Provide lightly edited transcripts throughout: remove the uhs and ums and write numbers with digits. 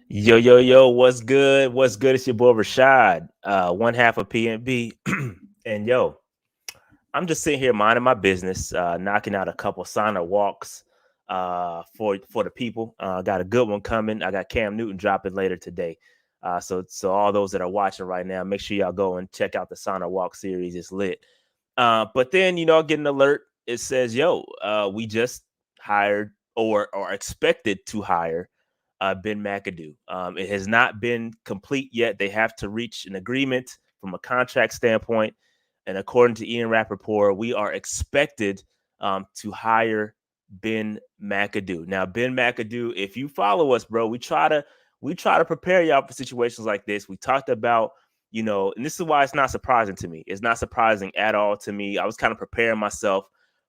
Yo, what's good? What's good? It's your boy Rashad, one half of PNB. And yo, I'm just sitting here minding my business, knocking out a couple signer walks for the people. Got a good one coming. I got Cam Newton dropping later today. So all those that are watching right now, make sure y'all go and check out the signer walk series. It's lit. But then, I get an alert. It says, yo, we just hired or expected to hire Ben Mcadoo. It has not been complete yet. They have to reach an agreement from a contract standpoint. And according to Ian Rappaport, we are expected to hire Ben Mcadoo. Now, Ben Mcadoo, if you follow us, bro, we try to prepare y'all for situations like this. We talked about, and this is why it's not surprising to me. It's not surprising at all to me. I was kind of preparing myself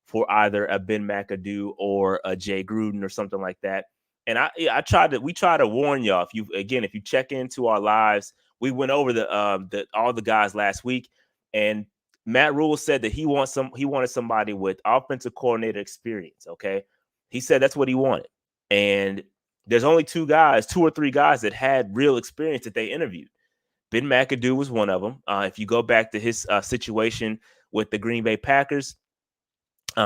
for either a Ben Mcadoo or a Jay Gruden or something like that. And we try to warn y'all. If you check into our lives, we went over all the guys last week, and Matt Rule said that he wanted somebody with offensive coordinator experience. Okay, he said that's what he wanted, and there's only two or three guys that had real experience that they interviewed. Ben Mcadoo was one of them. If you go back to his situation with the Green Bay Packers,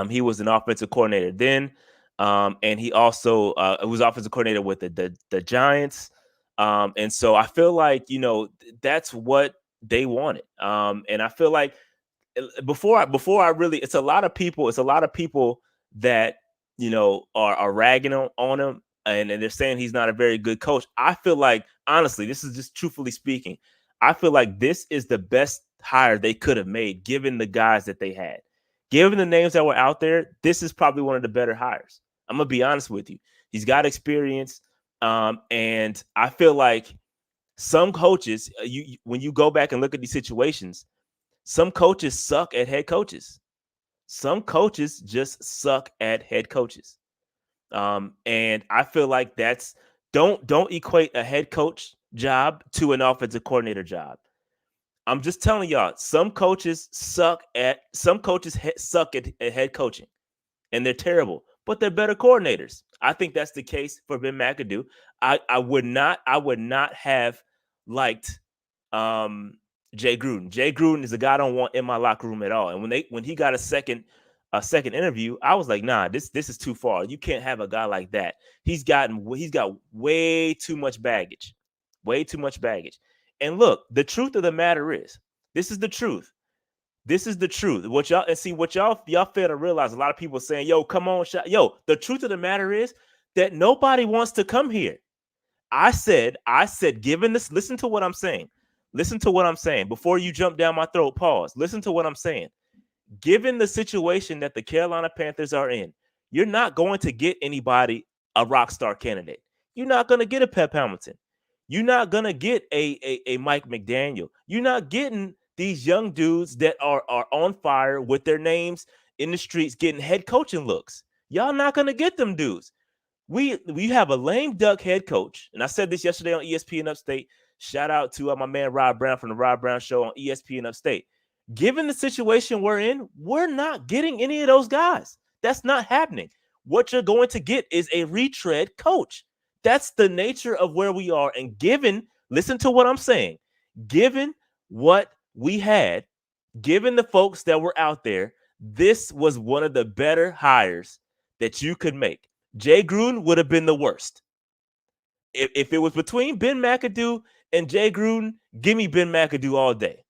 he was an offensive coordinator then. And he also was offensive coordinator with the Giants. And so I feel like, that's what they wanted. And I feel like before I really, it's a lot of people that, are ragging on him, and they're saying he's not a very good coach. I feel like, honestly, this is just truthfully speaking, I feel like this is the best hire they could have made given the guys that they had. Given the names that were out there, this is probably one of the better hires. I'm going to be honest with you. He's got experience. And I feel like some coaches, when you go back and look at these situations, some coaches suck at head coaches. Some coaches just suck at head coaches. And I feel like don't equate a head coach job to an offensive coordinator job. I'm just telling y'all, some coaches suck at head coaching, and they're terrible, but they're better coordinators. I think that's the case for Ben Mcadoo. I would not have liked Jay Gruden. Jay Gruden is a guy I don't want in my locker room at all. And when he got a second interview, I was like, nah, this is too far. You can't have a guy like that. He's got way too much baggage. Way too much baggage. And look, the truth of the matter is, this is the truth. This is the truth. What y'all fail to realize, a lot of people saying, yo, come on, the truth of the matter is that nobody wants to come here. I said, given this, listen to what I'm saying. Listen to what I'm saying. Before you jump down my throat, pause. Listen to what I'm saying. Given the situation that the Carolina Panthers are in, you're not going to get anybody a rock star candidate. You're not going to get a Pep Hamilton. You're not going to get a Mike McDaniel. You're not getting these young dudes that are on fire with their names in the streets getting head coaching looks. Y'all not going to get them dudes. We have a lame duck head coach. And I said this yesterday on ESPN Upstate. Shout out to my man Rob Brown from the Rob Brown Show on ESPN Upstate. Given the situation we're in, we're not getting any of those guys. That's not happening. What you're going to get is a retread coach. That's the nature of where we are. And listen to what I'm saying, given what we had, given the folks that were out there, this was one of the better hires that you could make. Jay Gruden would have been the worst. If it was between Ben Mcadoo and Jay Gruden, give me Ben Mcadoo all day.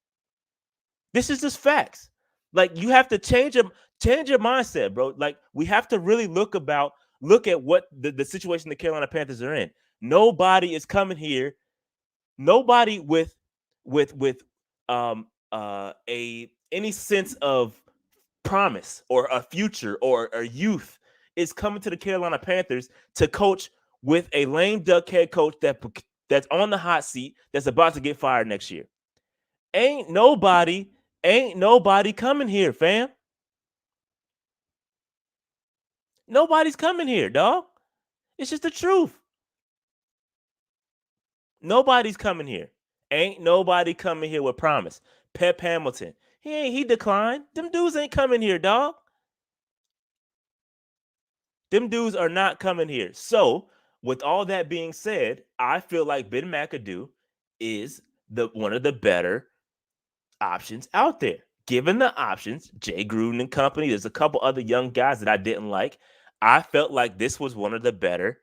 This is just facts. Like, you have to change your mindset, bro. Like, we have to really look at what the situation the Carolina Panthers are in. Nobody is coming here. Nobody with any sense of promise or a future or youth is coming to the Carolina Panthers to coach with a lame duck head coach that's on the hot seat that's about to get fired next year. Ain't nobody coming here, fam. Nobody's coming here, dog. It's just the truth. Nobody's coming here. Ain't nobody coming here with promise. Pep Hamilton, he declined. Them dudes ain't coming here, dog. Them dudes are not coming here. So, with all that being said, I feel like Ben McAdoo is the one of the better options out there. Given the options, Jay Gruden and company, there's a couple other young guys that I didn't like. I felt like this was one of the better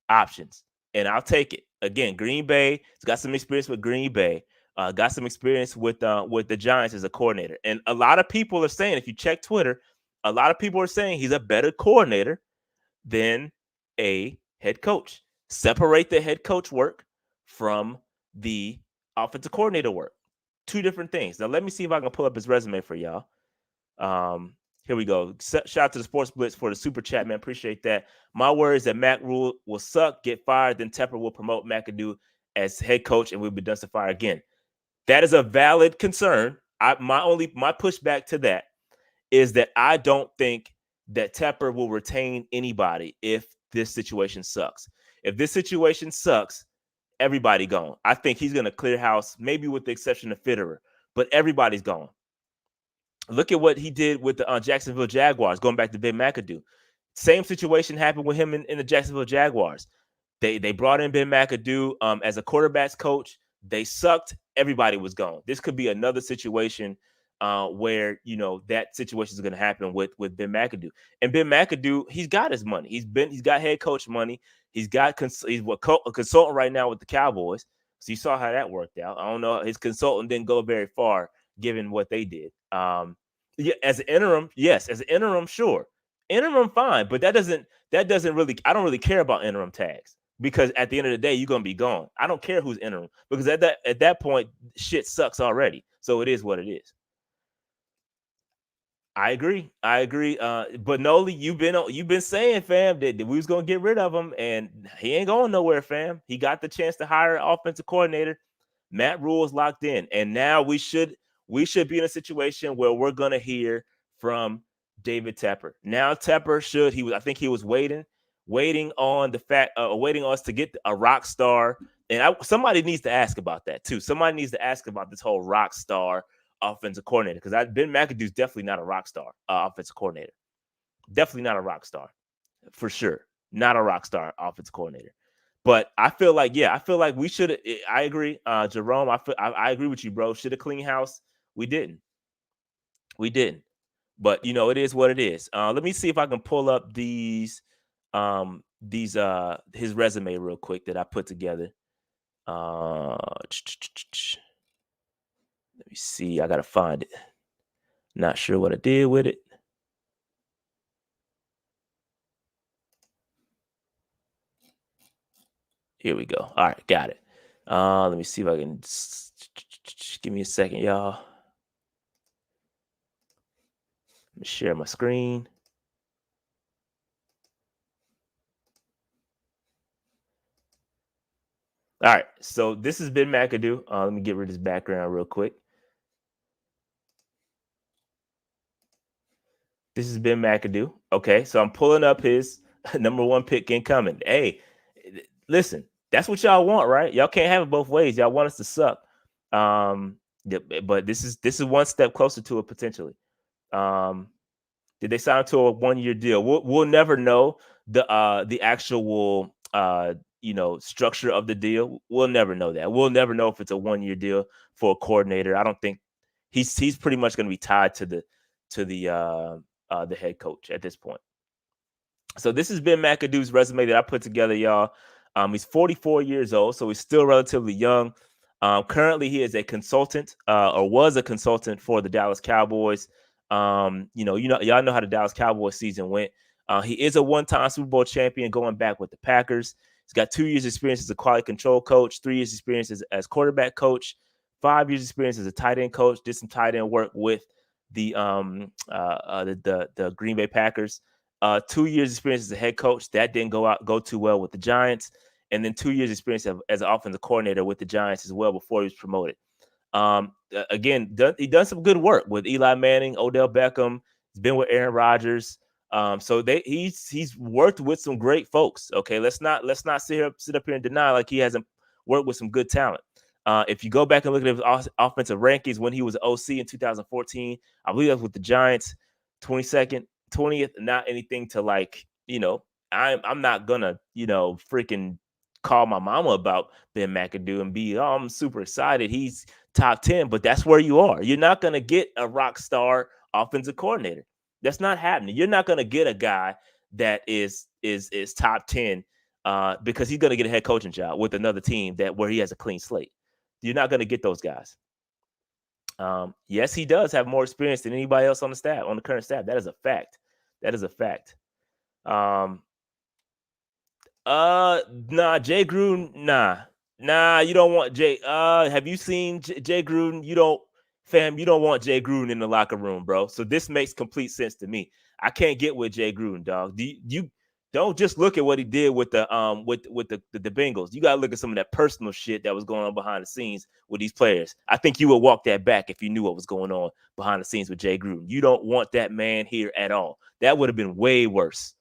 options, and I'll take it. Again, Green Bay, he's got some experience with Green Bay, got some experience with the Giants as a coordinator. And a lot of people are saying, if you check Twitter, a lot of people are saying he's a better coordinator than a head coach. Separate the head coach work from the offensive coordinator work. Two different things. Now, let me see if I can pull up his resume for y'all. Here we go. Shout out to the Sports Blitz for the super chat, man. Appreciate that. My words that Mac Rule will suck, get fired, then Tepper will promote Mcadoo as head coach, and we'll be done to fire again. That is a valid concern. My pushback to that is that I don't think that Tepper will retain anybody if this situation sucks. If this situation sucks, everybody gone. I think he's going to clear house, maybe with the exception of Fitterer, but everybody's gone. Look at what he did with the Jacksonville Jaguars, going back to Ben McAdoo. Same situation happened with him in the Jacksonville Jaguars. They brought in Ben McAdoo as a quarterback's coach. They sucked. Everybody was gone. This could be another situation where that situation is going to happen with Ben McAdoo. And Ben McAdoo, he's got his money. He's got head coach money. He's a consultant right now with the Cowboys. So you saw how that worked out. I don't know. His consultant didn't go very far given what they did. Yeah, as an interim, yes. As an interim, sure. Interim, fine. But that doesn't really. I don't really care about interim tags because at the end of the day, you're gonna be gone. I don't care who's interim because at that point, shit sucks already. So it is what it is. I agree. But Noli, you've been saying, fam, that we was gonna get rid of him, and he ain't going nowhere, fam. He got the chance to hire an offensive coordinator. Matt Rule is locked in, and now we should be in a situation where we're gonna hear from David Tepper. Now Tepper I think he was waiting on the fact, waiting on us to get a rock star. And somebody needs to ask about that too. Somebody needs to ask about this whole rock star offensive coordinator, because Ben McAdoo is definitely not a rock star offensive coordinator. Definitely not a rock star, for sure. Not a rock star offensive coordinator. But I feel like we should. I agree, Jerome. I agree with you, bro. Should have cleaned house. We didn't. But it is what it is. Let me see if I can pull up his resume real quick that I put together. Let me see. I gotta find it. Not sure what I did with it. Here we go. All right, got it. Let me see if I can. Give me a second, y'all. Let me share my screen. All right, so this has been McAdoo. Let me get rid of his background real quick. This has been McAdoo. Okay, so I'm pulling up his number one pick incoming. Hey, listen, that's what y'all want, right? Y'all can't have it both ways. Y'all want us to suck. But this is one step closer to it potentially. Did they sign to a 1-year deal? We'll never know the actual structure of the deal. We'll never know that. We'll never know if it's a 1-year deal for a coordinator. I don't think he's pretty much going to be tied to the head coach at this point. So this has been McAdoo's resume that I put together, y'all. He's 44 years old, so he's still relatively young. Currently, he is a consultant, or was a consultant for the Dallas Cowboys. Y'all know how the Dallas Cowboys season went. He is a one-time Super Bowl champion, going back with the Packers. He's got 2 years experience as a quality control coach, 3 years experience as quarterback coach, 5 years experience as a tight end coach. Did some tight end work with the Green Bay Packers. 2 years experience as a head coach. That didn't go too well with the Giants. And then 2 years experience as an offensive coordinator with the Giants as well before he was promoted. Again, he done some good work with Eli Manning, Odell Beckham. He's been with Aaron Rodgers. So he's worked with some great folks. Okay, let's not sit up here and deny like he hasn't worked with some good talent. If you go back and look at his offensive rankings when he was OC in 2014, I believe that was with the Giants, 22nd, 20th. Not anything to like, I'm not gonna, freaking call my mama about Ben McAdoo and be, oh, I'm super excited. He's top 10, but that's where you are. You're not gonna get a rock star offensive coordinator. That's not happening. You're not gonna get a guy that is top 10 because he's gonna get a head coaching job with another team where he has a clean slate. You're not gonna get those guys. Yes, he does have more experience than anybody else on the current staff. That is a fact. That is a fact. Nah, Jay Gruden, nah, you don't want Jay. Have you seen Jay Gruden? You don't want Jay Gruden in the locker room, bro. So this makes complete sense to me. I can't get with Jay Gruden, dog. You don't just look at what he did with the the Bengals. You gotta look at some of that personal shit that was going on behind the scenes with these players. I think you would walk that back if you knew what was going on behind the scenes with Jay Gruden. You don't want that man here at all. That would have been way worse.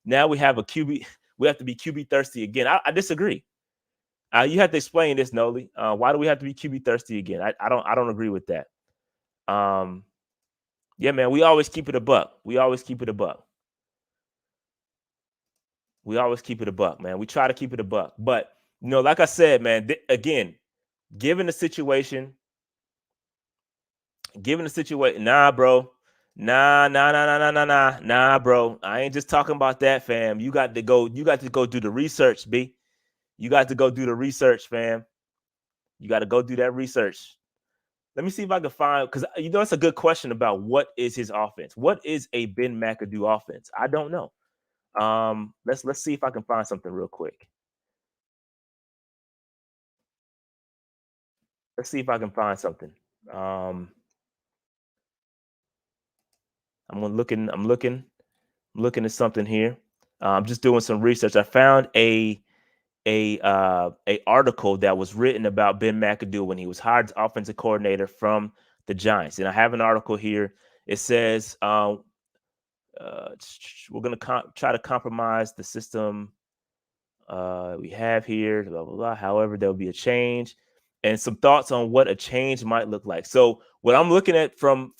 Now we have a QB. We have to be QB thirsty again. I disagree. You have to explain this, Noli. Why do we have to be QB thirsty again? I don't agree with that. Yeah, man. We always keep it a buck. We always keep it a buck. We always keep it a buck, man. We try to keep it a buck. But like I said, man. Again, given the situation, nah, bro. Nah, bro. I ain't just talking about that, fam. You got to go do the research, B. You got to go do the research, fam. You got to go do that research. Let me see if I can find, because it's a good question about what is his offense. What is a Ben McAdoo offense? I don't know. Let's see if I can find something real quick. Let's see if I can find something. I'm looking at something here. I'm just doing some research. I found a article that was written about Ben McAdoo when he was hired as offensive coordinator from the Giants. And I have an article here. It says we're going to try to compromise the system we have here, blah, blah, blah. However, there'll be a change and some thoughts on what a change might look like. So what I'm looking at from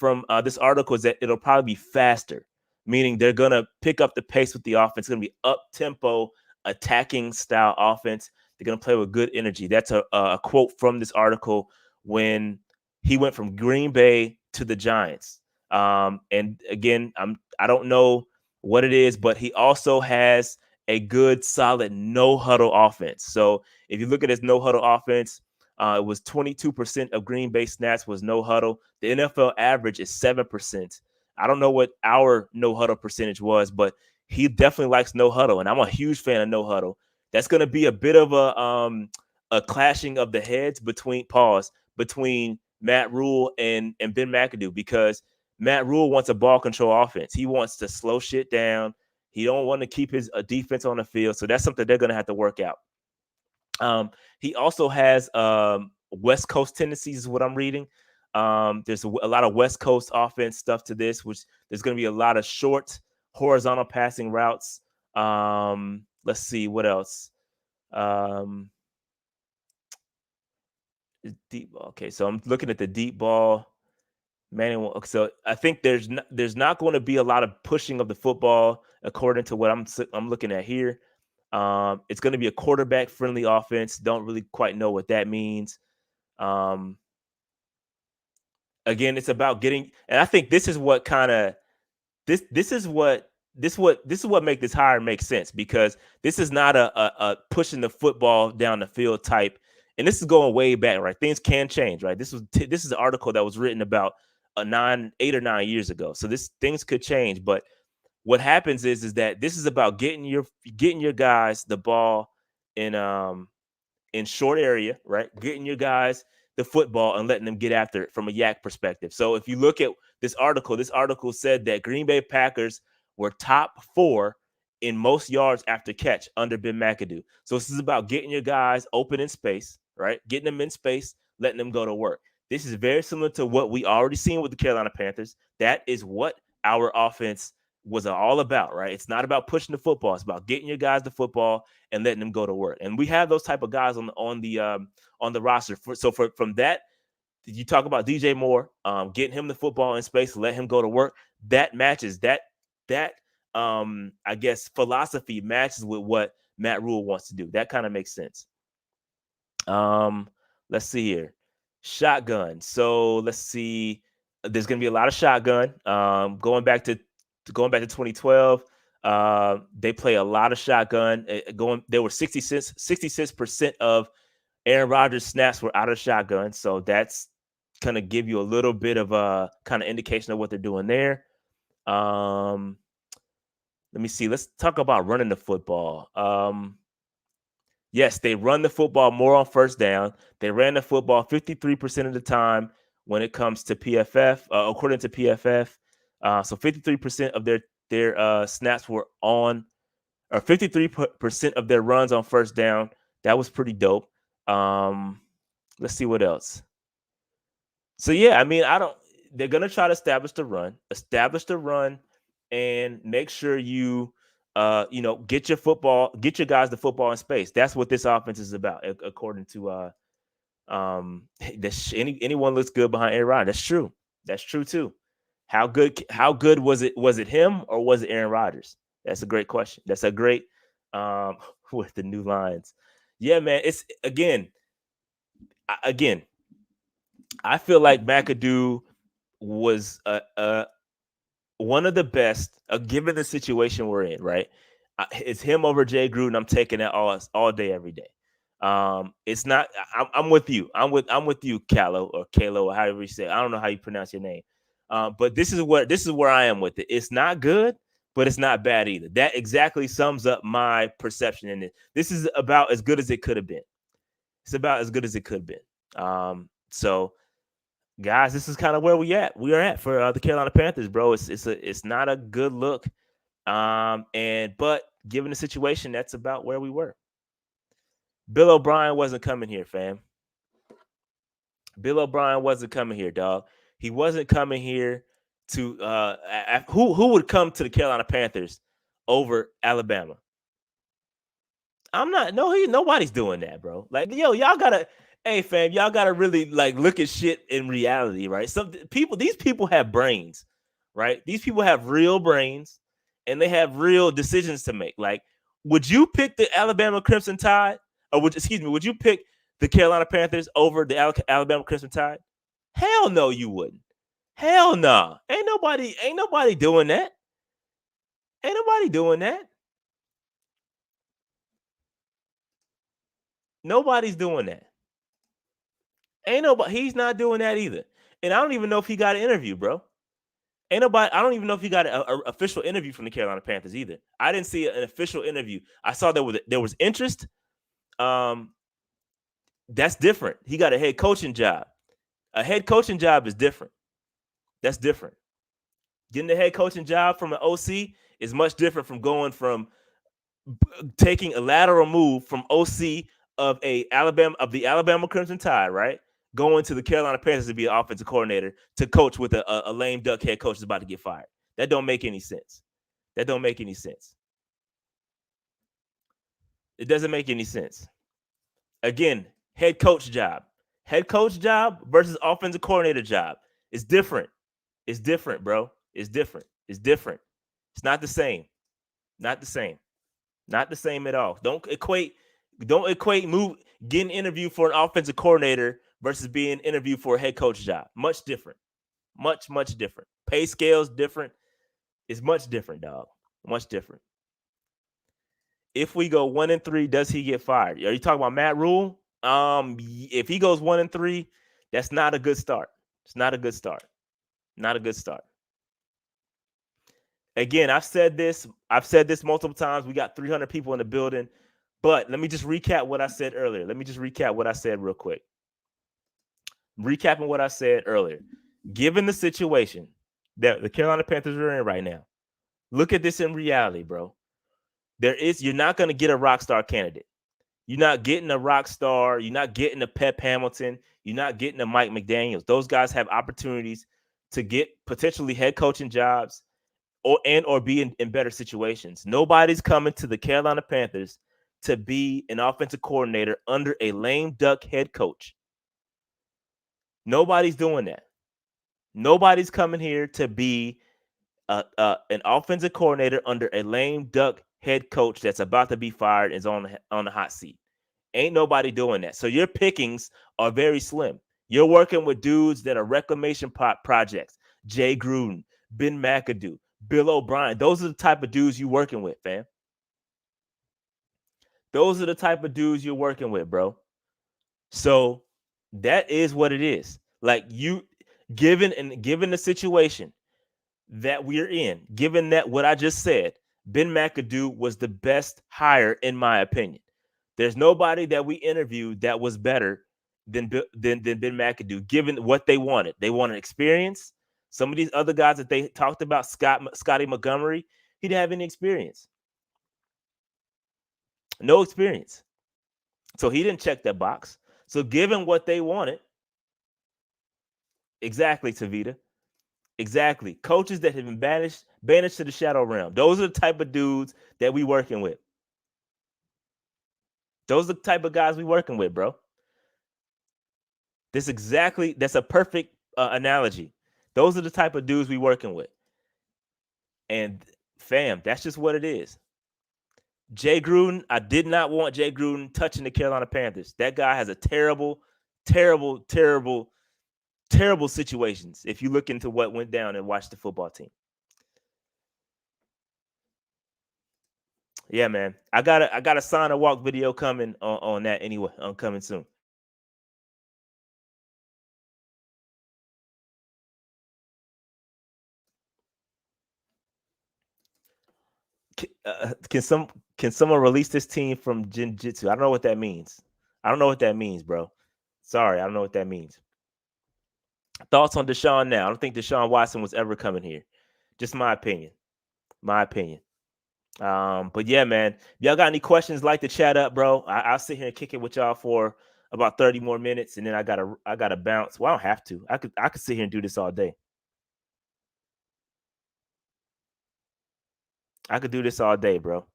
this article is that it'll probably be faster, meaning they're going to pick up the pace with the offense. It's going to be up-tempo, attacking style offense. They're going to play with good energy. That's a quote from this article when he went from Green Bay to the Giants. And again, I don't know what it is, but he also has a good, solid no huddle offense. So if you look at his no huddle offense, it was 22% of Green Bay snaps was no huddle. The NFL average is 7%. I don't know what our no huddle percentage was, but he definitely likes no huddle, and I'm a huge fan of no huddle. That's going to be a bit of a clashing of the heads between Matt Rule and Ben McAdoo, because Matt Rule wants a ball control offense. He wants to slow shit down. He don't want to keep his defense on the field, so that's something they're going to have to work out. He also has West Coast tendencies, is what I'm reading. There's a lot of West Coast offense stuff to this, which there's going to be a lot of short horizontal passing routes. Let's see what else. Deep ball. Okay, so I'm looking at the deep ball. Manning. So I think there's not going to be a lot of pushing of the football according to what I'm looking at here. It's going to be a quarterback friendly offense. Don't really quite know what that means. Again, it's about getting, and I think this is what kind of this is what make this hire make sense, because this is not a pushing the football down the field type. And this is going way back, right? Things can change, right? This is an article that was written about 8 or 9 years ago. So things could change, but what happens is that this is about getting your guys the ball in short area, right? Getting your guys the football and letting them get after it from a yak perspective. So if you look at this article said that Green Bay Packers were top 4 in most yards after catch under Ben Mcadoo. So this is about getting your guys open in space, right? Getting them in space, letting them go to work. This is very similar to what we already seen with the Carolina Panthers. That is what our offense was all about, right? It's not about pushing the football. It's about getting your guys the football and letting them go to work. And we have those type of guys on the roster. From that, you talk about DJ Moore, getting him the football in space, let him go to work. That matches that I guess philosophy matches with what Matt Rule wants to do. That kind of makes sense. Let's see here. Shotgun. So let's see. There's going to be a lot of shotgun. Going back to 2012, they play a lot of shotgun. There were 66% of Aaron Rodgers' snaps were out of shotgun. So that's kind of give you a little bit of a kind of indication of what they're doing there. Let me see. Let's talk about running the football. Yes, they run the football more on first down. They ran the football 53% of the time when it comes to PFF, according to PFF. So 53% of their snaps were on, or 53% of their runs on first down. That was pretty dope. Let's see what else. So yeah, I mean, they're gonna try to establish the run, and make sure you get your guys the football in space. That's what this offense is about, according to anyone looks good behind Aaron Rodgers. That's true too. How good was it? Was it him or was it Aaron Rodgers? That's a great question. That's a great with the new lines. Yeah, man. It's again. I feel like Mcadoo was one of the best, given the situation we're in. Right, it's him over Jay Gruden. I'm taking that all day, every day. It's not. I'm with you. I'm with you, Kalo or Kalo, or however you say it. I don't know how you pronounce your name. But this is where I am with it. It's not good, but it's not bad either. That exactly sums up my perception in it. This is about as good as it could have been. It's about as good as it could have been. So, guys, this is kind of where we are at for the Carolina Panthers, bro. It's not a good look. But given the situation, that's about where we were. Bill O'Brien wasn't coming here, fam. Bill O'Brien wasn't coming here, dog. He wasn't coming here to who would come to the Carolina Panthers over Alabama? Nobody's doing that, bro. Like, yo, y'all gotta, hey fam, y'all gotta really like look at shit in reality, right? These people have brains, right? These people have real brains and they have real decisions to make. Like, would you pick the Alabama Crimson Tide? Or would you pick the Carolina Panthers over the Alabama Crimson Tide? Hell no, you wouldn't. Hell no. Nah. Ain't nobody doing that. Ain't nobody doing that. Nobody's doing that. He's not doing that either. And I don't even know if he got an interview, bro. I don't even know if he got an official interview from the Carolina Panthers either. I didn't see an official interview. I saw there was interest. That's different. He got a head coaching job. A head coaching job is different. That's different. Getting the head coaching job from an OC is much different from taking a lateral move from OC of the Alabama Crimson Tide, right? Going to the Carolina Panthers to be an offensive coordinator to coach with a lame duck head coach that's about to get fired. That don't make any sense. It doesn't make any sense. Again, head coach job versus offensive coordinator job. It's different. It's different, bro. It's different. It's not the same. Not the same at all. Don't equate getting interviewed for an offensive coordinator versus being interviewed for a head coach job. Much different. Much different. Pay scales different. It's much different, dog. Much different. If we go 1-3, does he get fired? Are you talking about Matt Rule? If he goes 1-3, that's not a good start. It's not a good start. Not a good start. Again, I've said this multiple times. We got 300 people in the building, but let me just recap what I said earlier. Let me just recap what I said real quick. Recapping what I said earlier. Given the situation that the Carolina Panthers are in right now, Look at this in reality, bro. You're not going to get a rock star candidate. You're not getting a rock star. You're not getting a Pep Hamilton. You're not getting a Mike McDaniels. Those guys have opportunities to get potentially head coaching jobs or be in better situations. Nobody's coming to the Carolina Panthers to be an offensive coordinator under a lame duck head coach. Nobody's doing that. Nobody's coming here to be an offensive coordinator under a lame duck head coach that's about to be fired and is on the hot seat. Ain't nobody doing that. So your pickings are very slim. You're working with dudes that are reclamation projects. Jay Gruden, Ben McAdoo, Bill O'Brien. Those are the type of dudes you're working with, fam. Those are the type of dudes you're working with, bro. So that is what it is. Like given the situation that we're in, given that what I just said, Ben McAdoo was the best hire in my opinion. There's nobody that we interviewed that was better than Ben McAdoo, given what they wanted. They wanted experience. Some of these other guys that they talked about, Scotty Montgomery, he didn't have any experience. No experience. So he didn't check that box. So given what they wanted, exactly, Tavita, exactly. Coaches that have been banished to the shadow realm. Those are the type of dudes that we working with. Those are the type of guys we working with, bro. That's a perfect analogy. Those are the type of dudes we working with. And fam, that's just what it is. Jay Gruden, I did not want Jay Gruden touching the Carolina Panthers. That guy has a terrible, terrible, terrible, terrible situations if you look into what went down and watch the football team. Yeah, man. I got a sign and walk video coming on that anyway. I'm coming soon. Can someone release this team from Jiu-Jitsu? I don't know what that means. I don't know what that means, bro. Sorry, I don't know what that means. Thoughts on Deshaun now? I don't think Deshaun Watson was ever coming here. Just my opinion. My opinion. But yeah, man. If y'all got any questions, like to chat up, bro. I'll sit here and kick it with y'all for about 30 more minutes, and then I gotta bounce. Well, I don't have to. I could sit here and do this all day. I could do this all day, bro.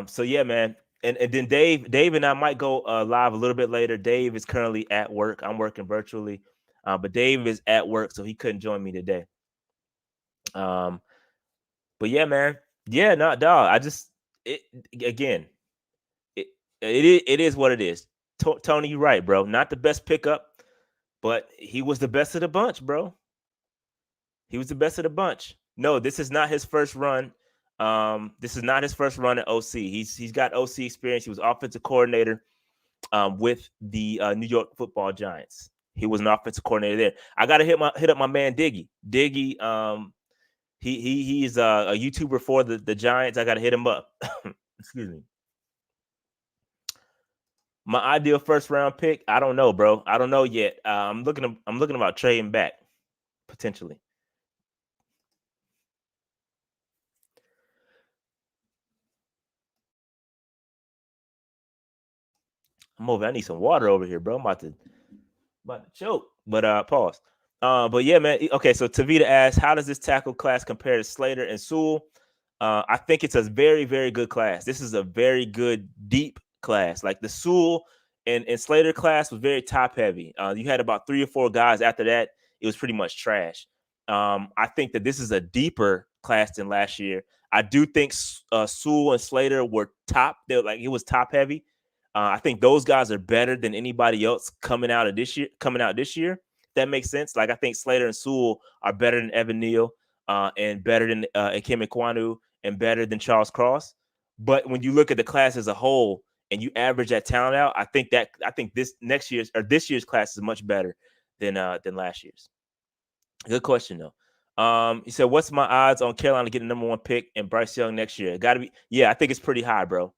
So yeah, man. And then Dave and I might go live a little bit later. Dave is currently at work. I'm working virtually. But Dave is at work, so he couldn't join me today. But yeah, man. Yeah, not dog. I just it again. It it is what it is. Tony, you're right, bro. Not the best pickup, but he was the best of the bunch, bro. He was the best of the bunch. No, this is not his first run. This is not his first run at OC. He's got OC experience. He was offensive coordinator with the New York Football Giants. He was an offensive coordinator there. I gotta hit up my man Diggy. Diggy, he's a YouTuber for the Giants. I gotta hit him up. Excuse me. My ideal first round pick, I don't know, bro. I don't know yet. I'm looking about trading back potentially. I'm over. I need some water over here, bro. I'm about to choke. But pause. But yeah, man. Okay, so Tavita asks, how does this tackle class compare to Slater and Sewell? I think it's a very, very good class. This is a very good, deep class. Like the Sewell and Slater class was very top heavy. You had about 3 or 4 guys after that. It was pretty much trash. I think that this is a deeper class than last year. I do think Sewell and Slater were top. It was top heavy. I think those guys are better than anybody else coming out this year. That makes sense. Like I think Slater and Sewell are better than Evan Neal and better than Kim Mcadoo and better than Charles Cross. But when you look at the class as a whole and you average that talent out, I think this year's class is much better than last year's. Good question though. He said, "What's my odds on Carolina getting the #1 pick and Bryce Young next year?" Got to be, yeah. I think it's pretty high, bro.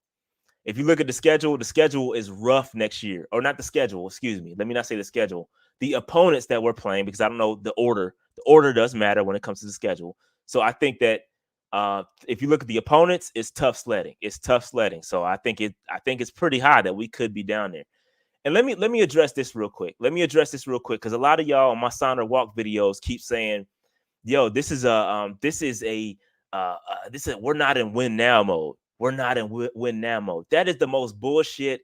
If you look at the schedule is rough next year. Or not the schedule, excuse me. Let me not say the schedule. The opponents that we're playing, because I don't know the order order does matter when it comes to the schedule. So I think that if you look at the opponents, it's tough sledding. It's tough sledding. So I think it's pretty high that we could be down there. And let me address this real quick. Because a lot of y'all on my Sign or Walk videos keep saying, "Yo, we're not in win now mode. We're not in win now mode." That is the most bullshit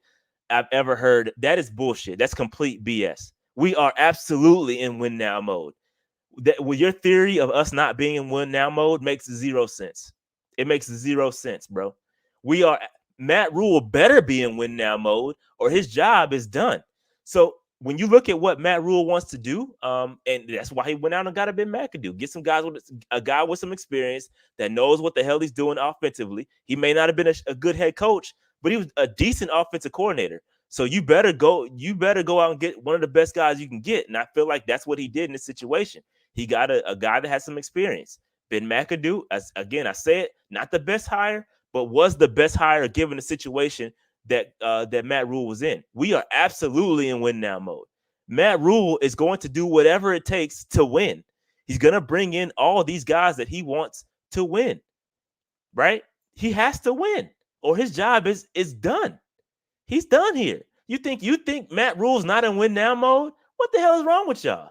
I've ever heard. That is bullshit. That's complete BS. We are absolutely in win now mode. Your theory of us not being in win now mode makes zero sense. It makes zero sense, bro. We are Matt Rule better be in win now mode, or his job is done. So when you look at what Matt Rule wants to do, and that's why he went out and got a Ben Mcadoo, get some guys with a guy with some experience that knows what the hell he's doing offensively. He may not have been a good head coach, but he was a decent offensive coordinator. So you better go out and get one of the best guys you can get. And I feel like that's what he did in this situation. He got a guy that has some experience. Ben Mcadoo, again, I say it, not the best hire, but was the best hire given the situation that Matt Rule was in. We are absolutely in win now mode. Matt Rule is going to do whatever it takes to win. He's going to bring in all these guys that he wants to win, right? He has to win, or his job is done. He's done here. You think Matt Rule's not in win now mode? What the hell is wrong with y'all?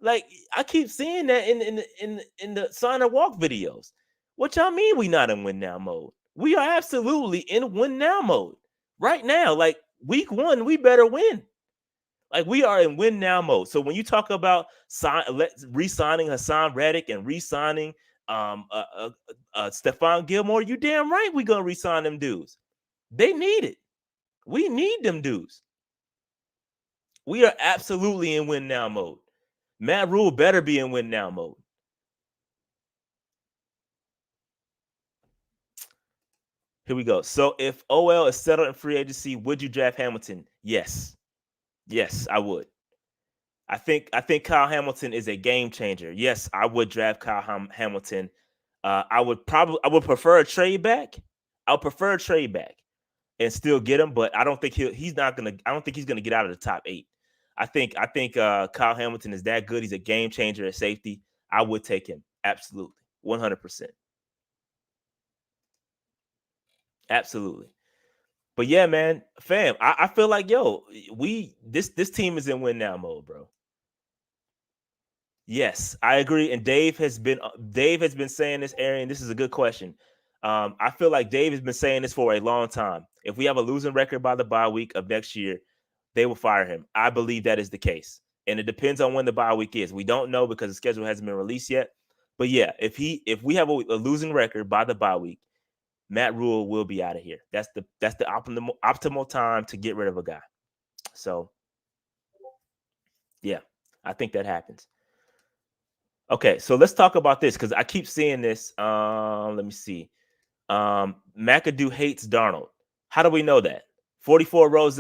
Like, I keep seeing that in the Sign or Walk videos. What y'all mean we not in win now mode? We are absolutely in win now mode right now. Like, week 1, we better win. Like, we are in win now mode. So when you talk about re-signing Hassan Reddick and re-signing Stephon Gilmore, you damn right we gonna re-sign them dudes. They need it. We need them dudes. We are absolutely in win now mode. Matt Rule better be in win now mode. Here we go. So if OL is settled in free agency, would you draft Hamilton? Yes. Yes, I would. I think Kyle Hamilton is a game changer. Yes, I would draft Kyle Hamilton. I would prefer a trade back. I would prefer a trade back and still get him, but I don't think he's gonna get out of the top 8. I think Kyle Hamilton is that good. He's a game changer at safety. I would take him. Absolutely. 100%. Absolutely. But yeah, man, fam, I feel like, yo, this team is in win now mode, bro. Yes, I agree. And Dave has been saying this, Arian. This is a good question. I feel like Dave has been saying this for a long time. If we have a losing record by the bye week of next year, they will fire him. I believe that is the case. And it depends on when the bye week is. We don't know because the schedule hasn't been released yet. But yeah, if we have a losing record by the bye week, Matt Rule will be out of here. That's the optimal time to get rid of a guy. So yeah, I think that happens. Okay, so let's talk about this because I keep seeing this. Let me see. Mcadoo hates Darnold. How do we know that? 44 Rose,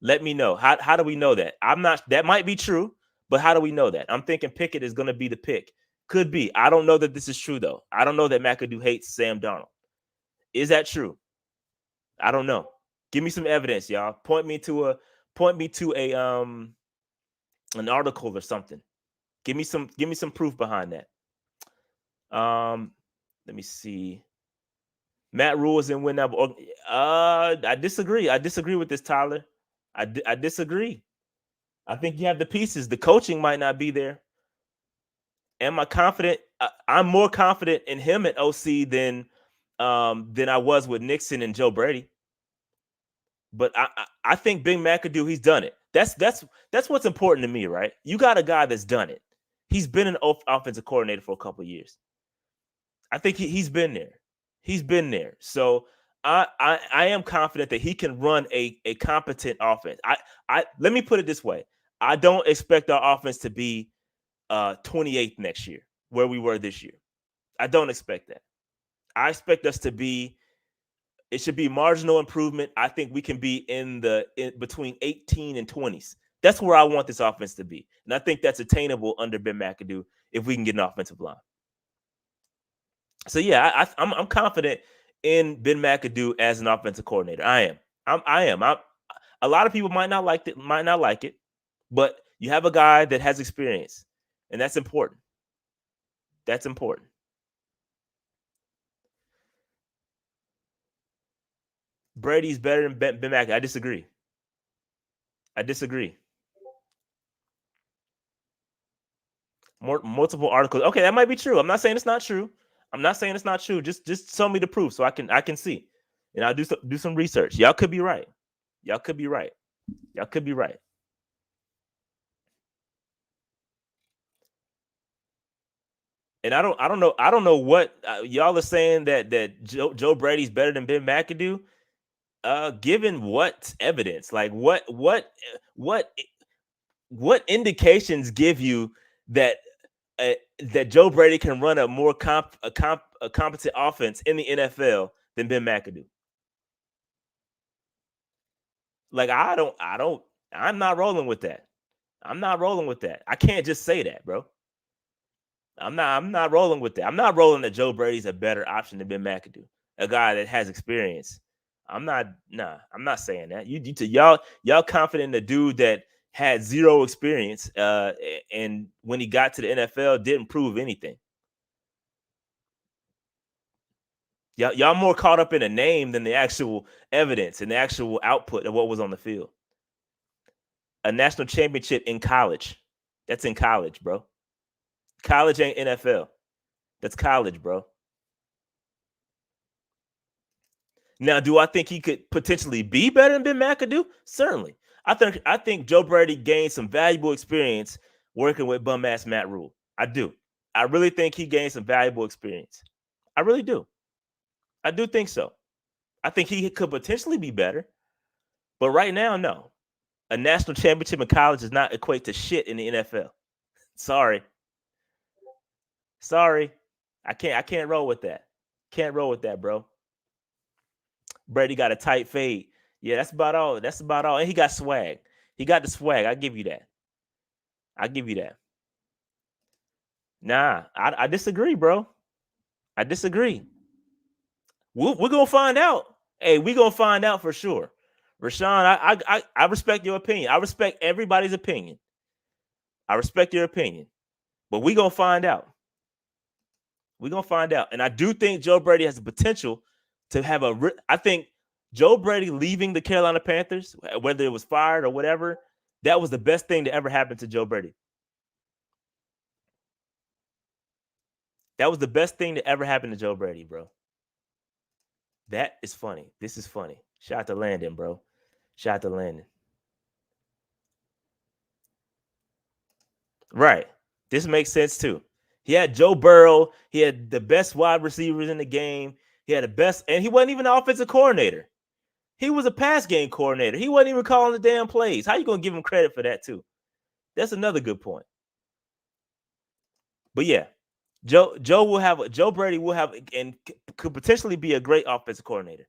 let me know. How do we know that? That might be true, but how do we know that? I'm thinking Pickett is going to be the pick. Could be. I don't know that this is true, though. I don't know that Mcadoo hates Sam Darnold. Is that true? I don't know. Give me some evidence, y'all. Point me to a an article or something. Give me some proof behind that. Let me see. Matt Rule is in win now. I disagree. I disagree with this, Tyler. I disagree. I think you have the pieces. The coaching might not be there. Am I confident? I'm more confident in him at OC than I was with Nixon and Joe Brady. But I think Ben Mcadoo, he's done it. That's what's important to me, right? You got a guy that's done it. He's been an offensive coordinator for a couple of years. I think he's been there. He's been there. So I am confident that he can run a competent offense. I let me put it this way. I don't expect our offense to be 28th next year where we were this year. I don't expect that. I expect us to be, it should be marginal improvement. I think we can be in between 18 and 20s. That's where I want this offense to be. And I think that's attainable under Ben Mcadoo if we can get an offensive line. So yeah, I'm confident in Ben Mcadoo as an offensive coordinator. I am. A lot of people might not like it, but you have a guy that has experience. and that's important. That's important. Brady's better than Ben McAdoo. I disagree. I disagree. Multiple articles. Okay, that might be true. I'm not saying it's not true. I'm not saying it's not true. Just show me the proof so I can see, and I'll do some research. Y'all could be right. Y'all could be right. Y'all could be right. And I don't know what y'all are saying that Joe Brady's better than Ben McAdoo. Given what evidence? Like what what indications give you that that Joe Brady can run a more a competent offense in the NFL than Ben McAdoo? Like I'm not rolling with that. I'm not rolling with that. I can't just say that, bro. I'm not rolling with that. I'm not rolling that Joe Brady's a better option than Ben McAdoo, a guy that has experience. I'm not saying that. Y'all confident in the dude that had zero experience, and when he got to the NFL didn't prove anything. Y'all more caught up in a name than the actual evidence and the actual output of what was on the field. A national championship in college. That's in college, bro. College ain't NFL. That's college, bro. Now, do I think he could potentially be better than Ben McAdoo? Certainly. I think Joe Brady gained some valuable experience working with bum ass Matt Rule. I do. I really think he gained some valuable experience. I really do. I do think so. I think he could potentially be better, but right now, no. A national championship in college does not equate to shit in the NFL. Sorry. Sorry. I can't roll with that. Can't roll with that, bro. Brady got a tight fade. Yeah, that's about all. That's about all. And he got swag. He got the swag. I give you that. I give you that. Nah, I disagree, bro. I disagree. We're gonna find out. Hey, we're gonna find out for sure. Rashawn, I respect your opinion. I respect everybody's opinion. I respect your opinion. But we're gonna find out. We're gonna find out. And I do think Joe Brady has the potential to have I think Joe Brady leaving the Carolina Panthers, whether it was fired or whatever, that was the best thing to ever happen to Joe Brady. That was the best thing to ever happen to Joe Brady, bro. That is funny. This is funny. Shout out to Landon, bro. Shout out to Landon. Right. This makes sense too. He had Joe Burrow. He had the best wide receivers in the game. He had the best, and he wasn't even an offensive coordinator. He was a pass game coordinator. He wasn't even calling the damn plays. How you gonna give him credit for that too? That's another good point. But yeah, Joe Brady will have and could potentially be a great offensive coordinator.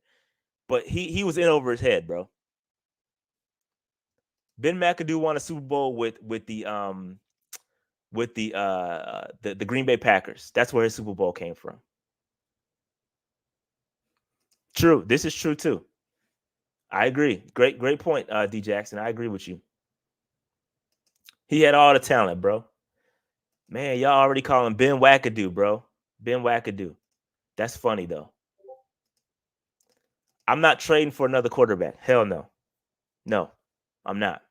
But he was in over his head, bro. Ben McAdoo won a Super Bowl with the Green Bay Packers. That's where his Super Bowl came from. True. This is true too. I agree. Great point, D Jackson. I agree with you. He had all the talent, bro. Man, y'all already call him Ben Wackadoo, bro. Ben Wackadoo. That's funny though. I'm not trading for another quarterback. Hell no. No, I'm not.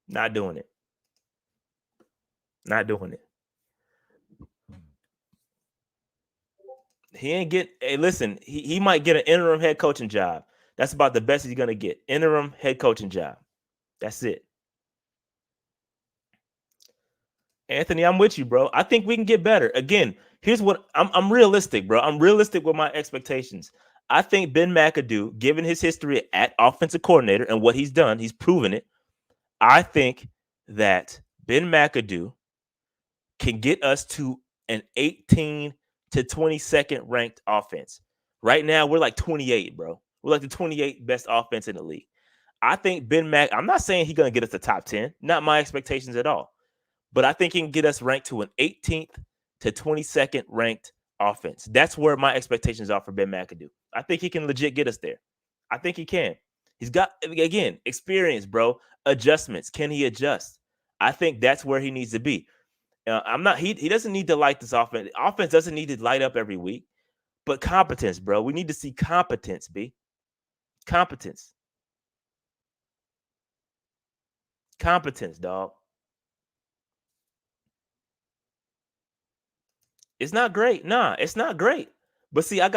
Not doing it. Not doing it. He ain't get. Hey, listen. He might get an interim head coaching job. That's about the best he's gonna get. Interim head coaching job. That's it. Anthony, I'm with you, bro. I think we can get better. Again, here's what I'm realistic, bro. I'm realistic with my expectations. I think Ben McAdoo, given his history at offensive coordinator and what he's done, he's proven it. I think that Ben McAdoo can get us to an 18 to 22nd ranked offense. Right now, we're like 28, bro. We're like the 28th best offense in the league. I think I'm not saying he's going to get us the top 10. Not my expectations at all. But I think he can get us ranked to an 18th to 22nd ranked offense. That's where my expectations are for Ben McAdoo. I think he can legit get us there. I think he can. He's got, again, experience, bro. Adjustments. Can he adjust? I think that's where he needs to be. I'm not. He doesn't need to light this offense. Offense doesn't need to light up every week, but competence, bro. We need to see competence. Competence, competence, dog. It's not great. Nah, it's not great. But see, I'm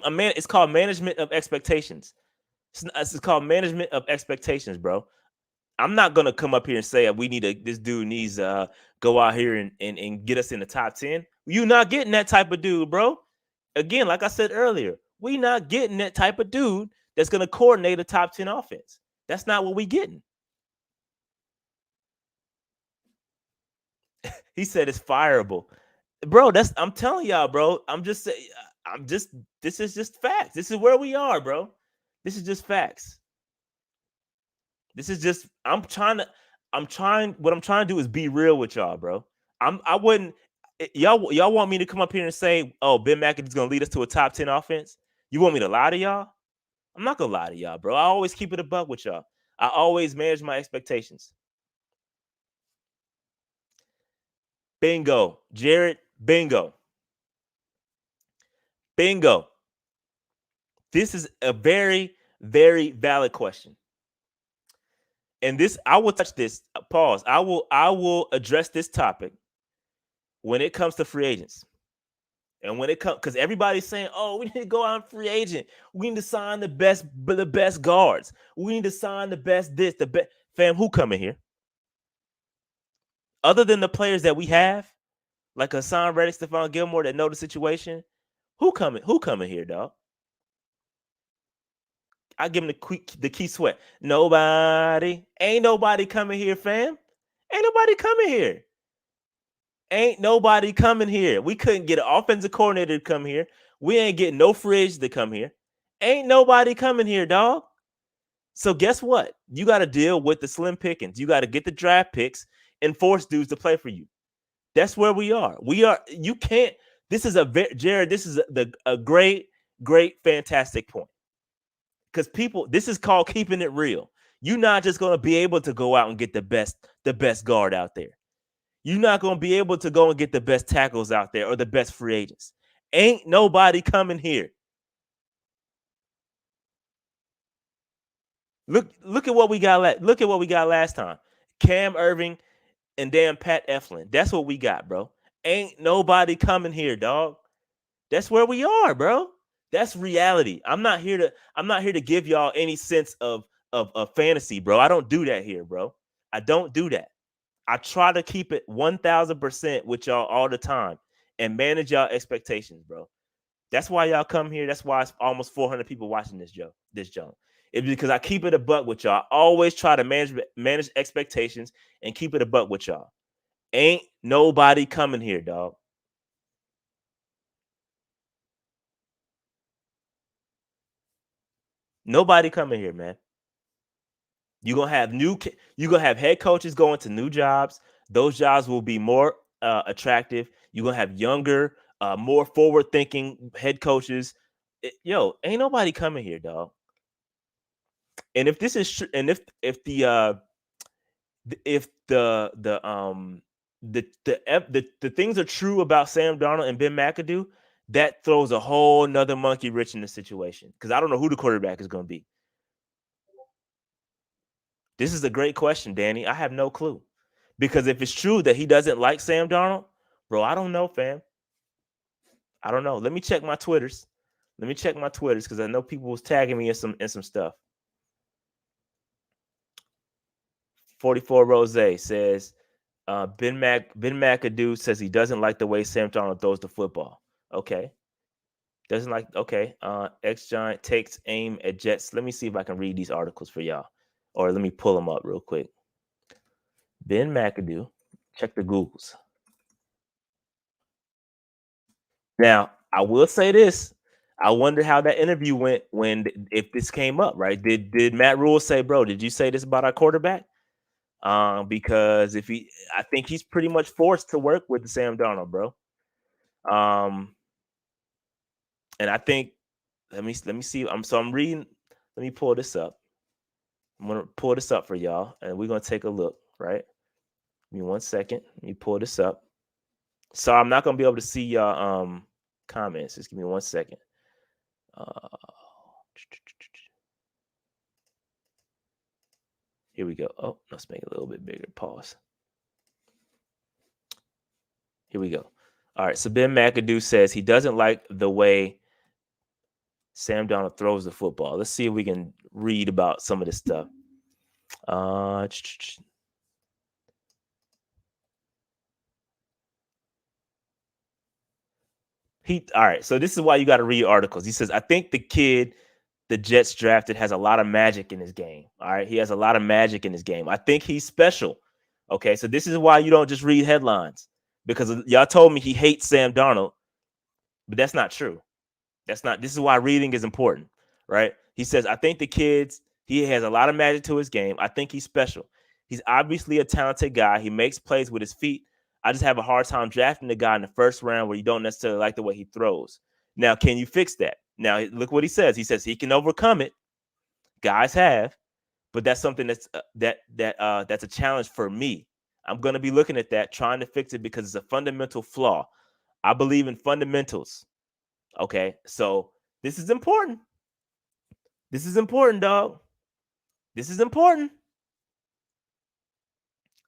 a man. It's called management of expectations. It's called management of expectations, bro. I'm not gonna come up here and say we need this dude needs go out here and get us in the top 10. You not getting that type of dude, bro. Again, like I said earlier, we not getting that type of dude that's gonna coordinate a top 10 offense. That's not what we getting. He said it's fireable. Bro, I'm telling y'all, bro. I'm just saying this is just facts. This is where we are, bro. This is just facts. This is just what I'm trying to do is be real with y'all, bro. I wouldn't y'all want me to come up here and say, "Oh, Ben McAdoo's going to lead us to a top 10 offense?" You want me to lie to y'all? I'm not going to lie to y'all, bro. I always keep it a buck with y'all. I always manage my expectations. Bingo. Jared, bingo. Bingo. This is a very, very valid question. And this, I will touch this. Pause. I will address this topic when it comes to free agents. And when it comes, because everybody's saying, "Oh, we need to go out free agent. We need to sign the best guards. We need to sign the best this, the best." Fam, who coming here? Other than the players that we have, like Hassan Reddick, Stephon Gilmore, that know the situation, who coming? Who coming here, dog? I give him the key sweat. Nobody. Ain't nobody coming here, fam. Ain't nobody coming here. Ain't nobody coming here. We couldn't get an offensive coordinator to come here. We ain't getting no free agents to come here. Ain't nobody coming here, dog. So guess what? You got to deal with the slim pickings. You got to get the draft picks and force dudes to play for you. That's where we are. We are. You can't. This is Jared. This is a great, fantastic point. Because people, this is called keeping it real. You're not just going to be able to go out and get the best guard out there. You're not going to be able to go and get the best tackles out there or the best free agents. Ain't nobody coming here. Look at what we got. Look at what we got last time. Cam Irving and damn Pat Eflin. That's what we got, bro. Ain't nobody coming here, dog. That's where we are, bro. That's reality. I'm not here to give y'all any sense of fantasy, bro. I don't do that here, bro. I don't do that. I try to keep it 1000% with y'all all the time and manage y'all expectations, bro. That's why y'all come here. That's why it's almost 400 people watching this show. It's because I keep it a buck with y'all. I always try to manage expectations and keep it a buck with y'all. Ain't nobody coming here, dog. Nobody coming here, man. You're gonna have head coaches going to new jobs. Those jobs will be more attractive. You're gonna have younger, more forward-thinking head coaches. Ain't nobody coming here, dog. And if this is true, and if the things are true about Sam Darnold and Ben McAdoo, that throws a whole nother monkey wrench in the situation. Because I don't know who the quarterback is going to be. This is a great question, Danny. I have no clue. Because if it's true that he doesn't like Sam Darnold, bro, I don't know, fam. I don't know. Let me check my Twitters. Because I know people was tagging me in some stuff. 44 Rose says Ben McAdoo says he doesn't like the way Sam Darnold throws the football. Okay. Doesn't like, okay. X Giant takes aim at Jets. Let me see if I can read these articles for y'all. Or let me pull them up real quick. Ben McAdoo. Check the Googles. Now, I will say this. I wonder how that interview went if this came up, right? Did Matt Rule say, "Bro, did you say this about our quarterback?" Because I think he's pretty much forced to work with Sam Darnold, bro. And I think let me see. I'm reading. Let me pull this up. I'm gonna pull this up for y'all, and we're gonna take a look. Right? Give me 1 second. Let me pull this up. So I'm not gonna be able to see y'all comments. Just give me 1 second. Uh, here we go. Oh, let's make it a little bit bigger. Pause. Here we go. All right. So Ben McAdoo says he doesn't like the way Sam Darnold throws the football. Let's see if we can read about some of this stuff. Uh, all right. So this is why you got to read articles. He says, I think the kid the Jets drafted has a lot of magic in his game. All right. He has a lot of magic in his game. I think he's special. Okay. So this is why you don't just read headlines, because y'all told me he hates Sam Darnold, but that's not true. This is why reading is important, right? He says, I think he has a lot of magic to his game. I think he's special. He's obviously a talented guy. He makes plays with his feet. I just have a hard time drafting the guy in the first round where you don't necessarily like the way he throws. Now, can you fix that? Now, look what he says. He says he can overcome it. Guys have, but that's something that's a challenge for me. I'm going to be looking at that, trying to fix it, because it's a fundamental flaw. I believe in fundamentals. Okay, so this is important. This is important, dog. This is important.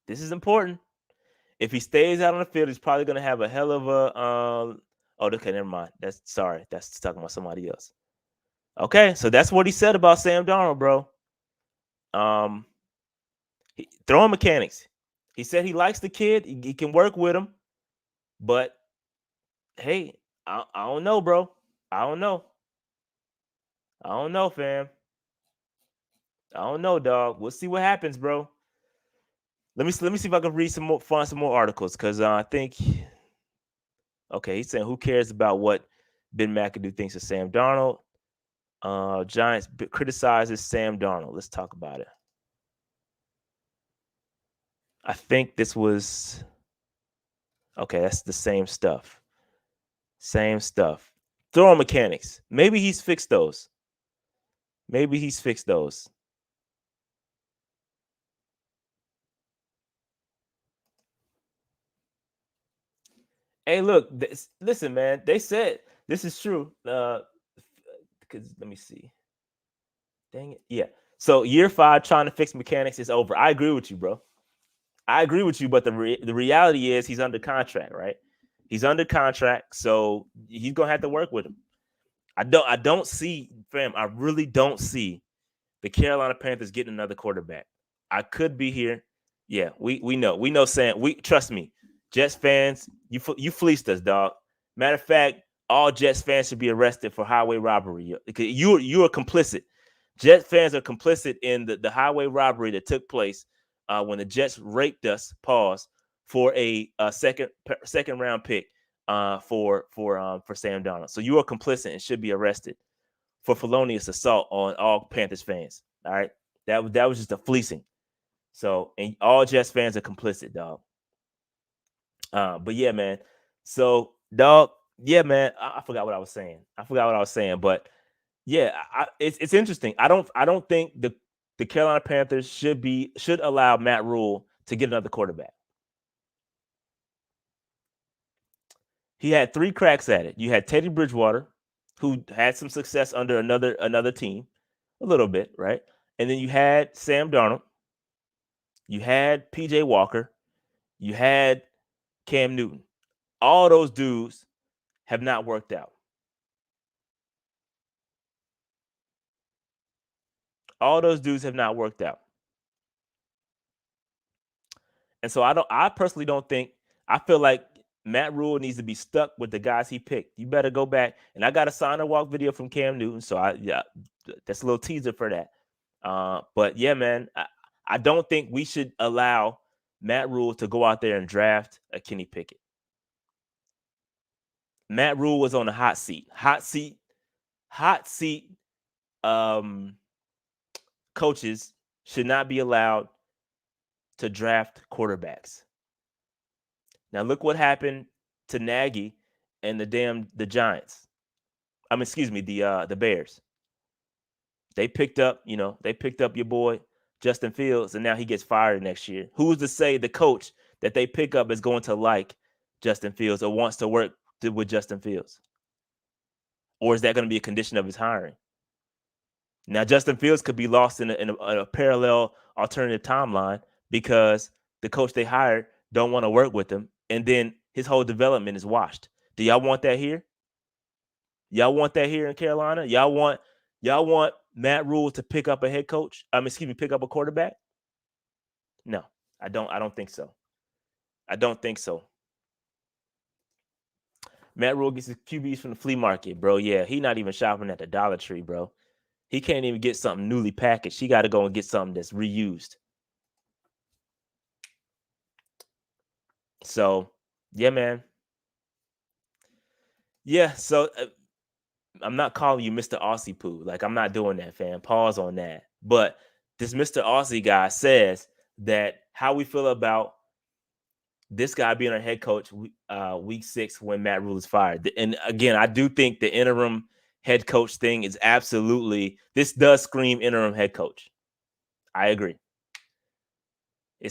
This is important. If he stays out on the field, he's probably going to have a hell of a. Oh, okay, never mind. That's talking about somebody else. Okay, so that's what he said about Sam Darnold, bro. Throwing mechanics. He said he likes the kid. He can work with him, but hey, I don't know, bro. I don't know. I don't know, fam. I don't know, dog. We'll see what happens, bro. Let me see if I can read find some more articles, because I think. Okay, he's saying who cares about what Ben McAdoo thinks of Sam Darnold. Giants criticizes Sam Darnold. Let's talk about it. I think this was okay. That's the same stuff. Same stuff. Throwing mechanics. Maybe he's fixed those. Maybe he's fixed those. Hey, look, listen, man. They said this is true. Because let me see. Dang it. Yeah. So year 5 trying to fix mechanics is over. I agree with you, bro. I agree with you, but the reality is he's under contract, right? He's under contract, so he's gonna have to work with him. I don't see, fam. I really don't see the Carolina Panthers getting another quarterback. I could be here. Yeah, we know. Sam, we trust me. Jets fans, you fleeced us, dog. Matter of fact, all Jets fans should be arrested for highway robbery. You are complicit. Jets fans are complicit in the highway robbery that took place when the Jets raped us. Pause for a second round pick for Sam Darnold. So you are complicit and should be arrested for felonious assault on all Panthers fans. All right, that was just a fleecing. So, and all Jets fans are complicit, dog. But yeah, man. So, dog, yeah, man. I forgot what I was saying. But yeah, it's interesting. I don't think the Carolina Panthers should allow Matt Rule to get another quarterback. He had 3 cracks at it. You had Teddy Bridgewater, who had some success under another team, a little bit, right? And then you had Sam Darnold, you had PJ Walker, you had Cam Newton. All those dudes have not worked out. All those dudes have not worked out. And so I personally don't think, I feel like Matt Rule needs to be stuck with the guys he picked. You better go back. And I got a sign and walk video from Cam Newton. So that's a little teaser for that. But yeah, man, I don't think we should allow Matt Rule to go out there and draft a Kenny Pickett. Matt Rule was on the hot seat. Coaches should not be allowed to draft quarterbacks. Now look what happened to Nagy and the Giants. The Bears. They picked up your boy Justin Fields, and now he gets fired next year. Who's to say the coach that they pick up is going to like Justin Fields or wants to work with Justin Fields? Or is that going to be a condition of his hiring? Now, Justin Fields could be lost in a parallel alternative timeline because the coach they hired don't want to work with him, and then his whole development is washed. Do y'all want that here? Y'all want that here in Carolina? Y'all want Matt Rule to pick up a head coach? Pick up a quarterback? No, I don't. I don't think so. I don't think so. Matt Rule gets his QBs from the flea market, bro. Yeah, he not even shopping at the Dollar Tree, bro. He can't even get something newly packaged. He got to go and get something that's reused. So, yeah, man. Yeah, so I'm not calling you Mr. Aussie Poo. Like, I'm not doing that, fam. Pause on that. But this Mr. Aussie guy says that how we feel about this guy being our head coach week 6 when Matt Rule is fired. And again, I do think the interim head coach thing is absolutely, this does scream interim head coach. I agree.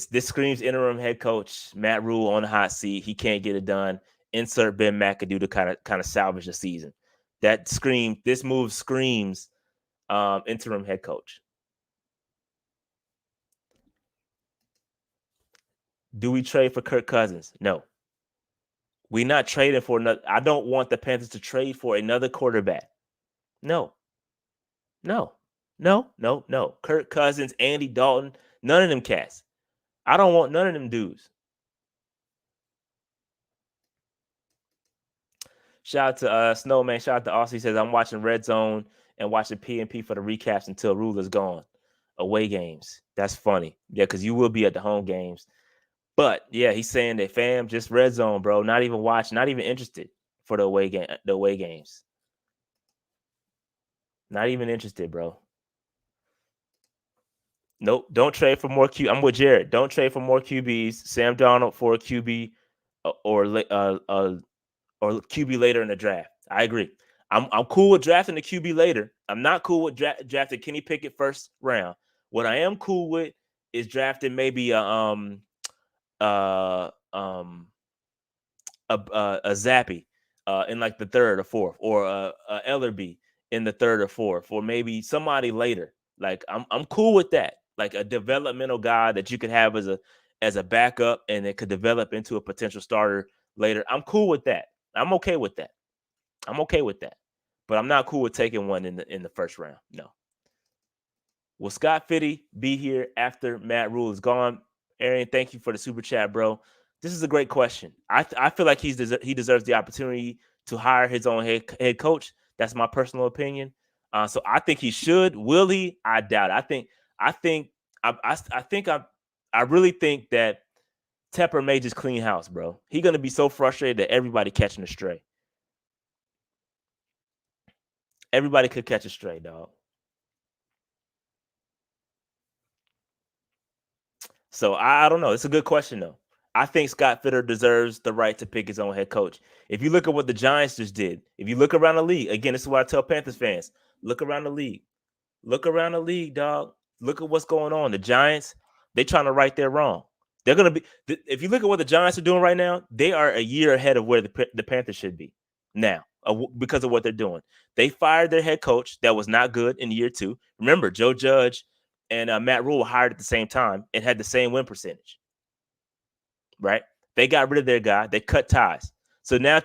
This screams interim head coach, Matt Rule on the hot seat. He can't get it done. Insert Ben Mcadoo to kind of salvage the season. This move screams interim head coach. Do we trade for Kirk Cousins? No. We're not trading for another. I don't want the Panthers to trade for another quarterback. No. No. No. No. No. Kirk Cousins, Andy Dalton, none of them cats. I don't want none of them dudes. Shout out to Snowman. Shout out to Aussie. He says, I'm watching Red Zone and watching PNP for the recaps until Rule is gone. Away games. That's funny. Yeah, because you will be at the home games. But yeah, he's saying that fam, just Red Zone, bro. Not even watching, not even interested for the away games. Not even interested, bro. Nope. Don't trade for more Q. I'm with Jared. Don't trade for more QBs. Sam Darnold for a QB or QB later in the draft. I agree. I'm cool with drafting the QB later. I'm not cool with drafting Kenny Pickett first round. What I am cool with is drafting maybe uh um a Zappy in like the third or fourth, or a Ellerby in the third or fourth, or maybe somebody later. Like I'm cool with that. Like a developmental guy that you could have as a backup and it could develop into a potential starter later. I'm cool with that. I'm okay with that. I'm okay with that. But I'm not cool with taking one in the first round. No. Will Scott Fitty be here after Matt Rule is gone? Arian, thank you for the super chat, bro. This is a great question. I feel like he deserves the opportunity to hire his own head coach. That's my personal opinion. So I think he should. Will he? I doubt it. I really think that Tepper may just clean house, bro. He's gonna be so frustrated that everybody catching a stray. Everybody could catch a stray, dog. So I don't know. It's a good question though. I think Scott Fitter deserves the right to pick his own head coach. If you look at what the Giants just did, if you look around the league, again, this is what I tell Panthers fans: look around the league, look around the league, dog. Look at what's going on. The Giants, they trying to right their wrong. They're gonna be. If you look at what the Giants are doing right now, they are a year ahead of where the Panthers should be now because of what they're doing. They fired their head coach that was not good in year 2. Remember, Joe Judge and Matt Rule were hired at the same time and had the same win percentage. Right? They got rid of their guy. They cut ties. So now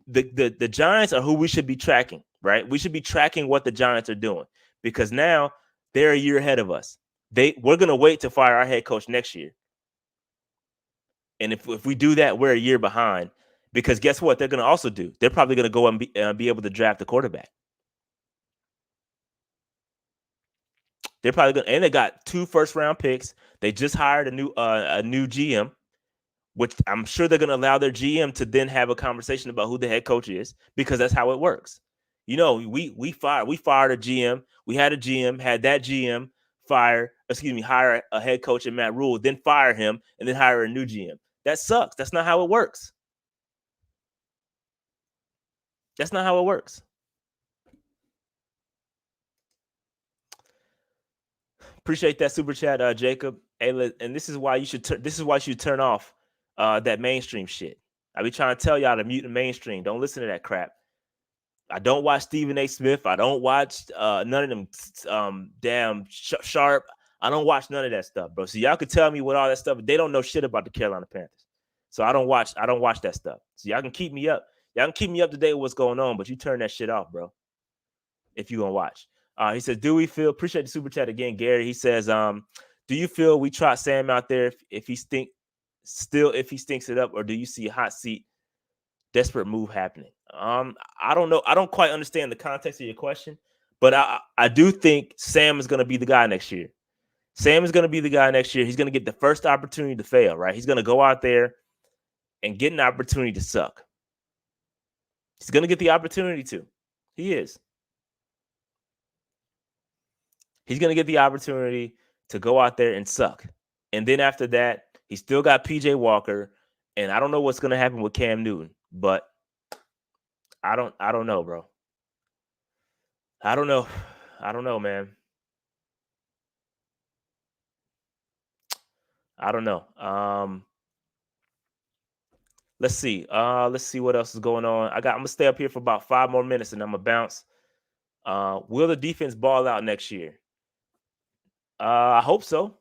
the Giants are who we should be tracking. Right? We should be tracking what the Giants are doing because now they're a year ahead of us. We're gonna wait to fire our head coach next year. And if we do that, we're a year behind. Because guess what? They're gonna also do. They're probably gonna go and be able to draft a quarterback. They're probably gonna, and they got 2 first-round picks. They just hired a new GM, which I'm sure they're gonna allow their GM to then have a conversation about who the head coach is, because that's how it works. You know, we fired a GM. We had a GM, had that GM hire a head coach in Matt Rule, then fire him, and then hire a new GM. That sucks. That's not how it works. That's not how it works. Appreciate that super chat, Jacob. Hey, and this is why you should turn off that mainstream shit. I be trying to tell y'all to mute the mainstream. Don't listen to that crap. I don't watch Stephen A. Smith. I don't watch none of them damn Sharp. I don't watch none of that stuff, bro. So y'all can tell me what all that stuff. They don't know shit about the Carolina Panthers. So I don't watch that stuff. So y'all can keep me up. Y'all can keep me up to date with what's going on, but you turn that shit off, bro. If you gonna watch. He says, do we feel, appreciate the super chat again, Gary. He says, do you feel we trot Sam out there if he stinks it up, or do you see a hot seat desperate move happening? I don't know. I don't quite understand the context of your question, but I do think Sam is going to be the guy next year. Sam is going to be the guy next year. He's going to get the first opportunity to fail, right? He's going to go out there and get an opportunity to suck. He's going to get the opportunity to. He is. He's going to get the opportunity to go out there and suck. And then after that, he's still got PJ Walker, and I don't know what's going to happen with Cam Newton, but I don't know, bro. I don't know, man. I don't know. Let's see. Let's see what else is going on. I'm gonna stay up here for about 5 more minutes and I'm gonna bounce. Will the defense ball out next year? I hope so.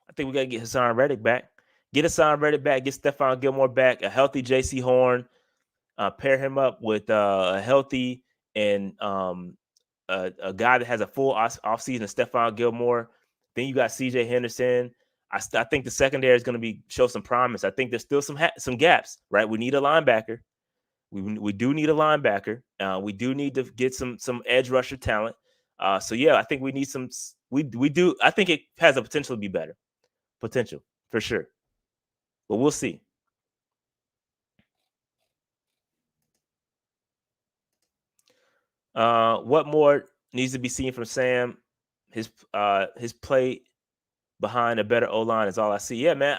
I think we gotta get Hassan Reddick back. Get Hassan Reddick back, get Stephon Gilmore back, a healthy JC Horn, pair him up with a healthy and a guy that has a full offseason, Stephon Gilmore. Then you got CJ Henderson. I think the secondary is going to show some promise. I think there's still some gaps, right? We need a linebacker. We do need a linebacker. We do need to get some edge rusher talent. So yeah, I think we need some. We do. I think it has the potential to be better. Potential for sure, but we'll see. What more needs to be seen from Sam? His play behind a better O-line is all I see. Yeah, man.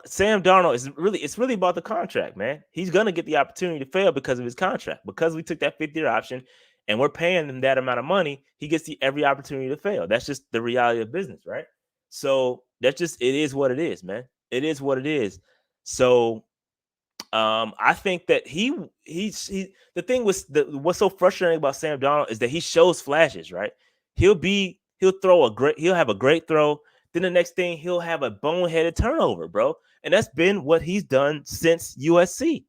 Sam Darnold it's really about the contract, man. He's gonna get the opportunity to fail because of his contract. Because we took that 5th-year option and we're paying him that amount of money, he gets every opportunity to fail. That's just the reality of business, right? So it is what it is, man. It is what it is. So I think that the thing what's so frustrating about Sam Darnold is that he shows flashes, right? He'll have a great throw. Then the next thing he'll have a boneheaded turnover, bro. And that's been what he's done since USC.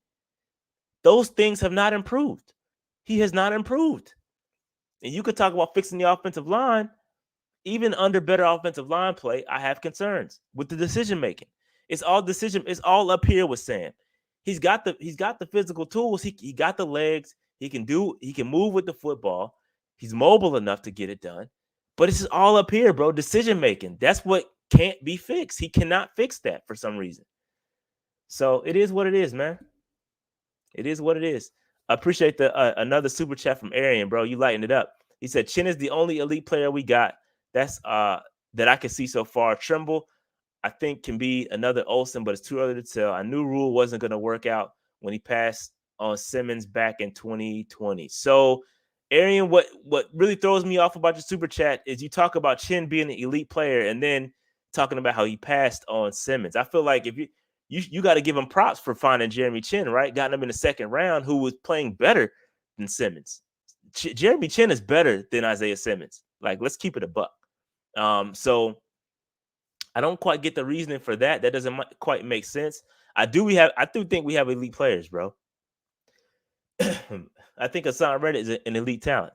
Those things have not improved. He has not improved. And you could talk about fixing the offensive line. Even under better offensive line play, I have concerns with the decision making. It's all up here with Sam. He's got the physical tools. He got the legs. He can move with the football. He's mobile enough to get it done. But it's all up here, bro. Decision making. That's what can't be fixed. He cannot fix that for some reason. So it is what it is, man. It is what it is. I appreciate the another super chat from Arian, bro. You lighten it up. He said Chin is the only elite player we got. That's that I can see so far. Trimble, I think, can be another Olsen, but it's too early to tell. I knew Rule wasn't going to work out when he passed on Simmons back in 2020. So, Arian, what really throws me off about your super chat is you talk about Chin being an elite player and then talking about how he passed on Simmons. I feel like if you got to give him props for finding Jeremy Chin, right? Got him in the 2nd round, who was playing better than Simmons. Jeremy Chin is better than Isaiah Simmons. Like, let's keep it a buck. So I don't quite get the reasoning for that. That doesn't quite make sense. I do think we have elite players, bro. I think Hassan Reddick is an elite talent.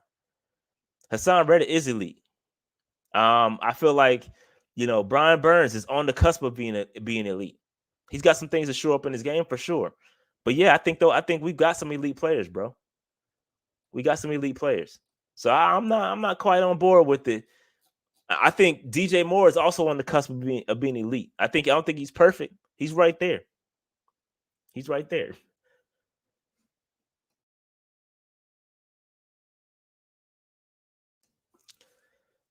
Hassan Reddick is elite. I feel like, Brian Burns is on the cusp of being elite. He's got some things to show up in his game for sure. But yeah, I think we've got some elite players, bro. We got some elite players. So I'm not quite on board with it. I think DJ Moore is also on the cusp of being elite. I don't think he's perfect. He's right there. He's right there.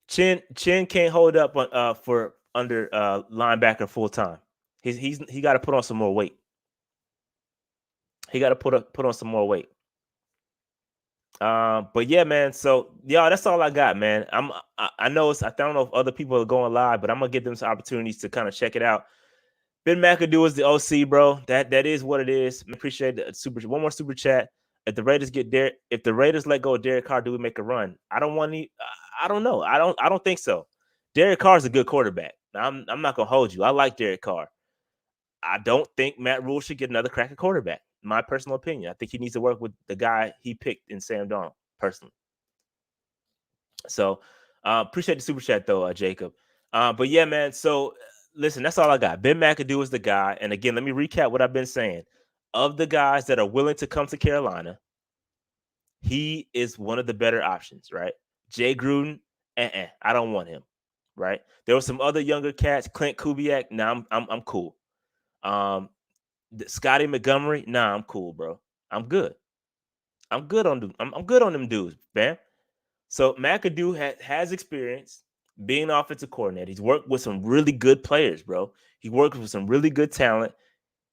Chin can't hold up for under linebacker full time. He got to put on some more weight. He got to put on some more weight. But yeah, man. So that's all I got, man. I know I don't know if other people are going live, but I'm gonna give them some opportunities to kind of check it out. Ben McAdoo is the OC, bro. That is what it is. Appreciate the super. One more super chat. If the Raiders if the Raiders let go of Derek Carr, do we make a run? I don't want any. I don't know. I don't think so. Derek Carr is a good quarterback. I'm not gonna hold you. I like Derek Carr. I don't think Matt Rule should get another crack at quarterback. My personal opinion. I think he needs to work with the guy he picked in Sam Darnold, personally. So appreciate the super chat though, Jacob. But yeah, man. So listen, that's all I got. Ben McAdoo is the guy. And again, let me recap what I've been saying. Of the guys that are willing to come to Carolina, he is one of the better options, right? Jay Gruden, I don't want him, right? There were some other younger cats, Clint Kubiak. Nah, I'm cool. Scotty Montgomery, nah, I'm cool, bro. I'm good. I'm good on them. I'm good on them dudes, man. So McAdoo has experience being an offensive coordinator. He's worked with some really good players, bro. He worked with some really good talent.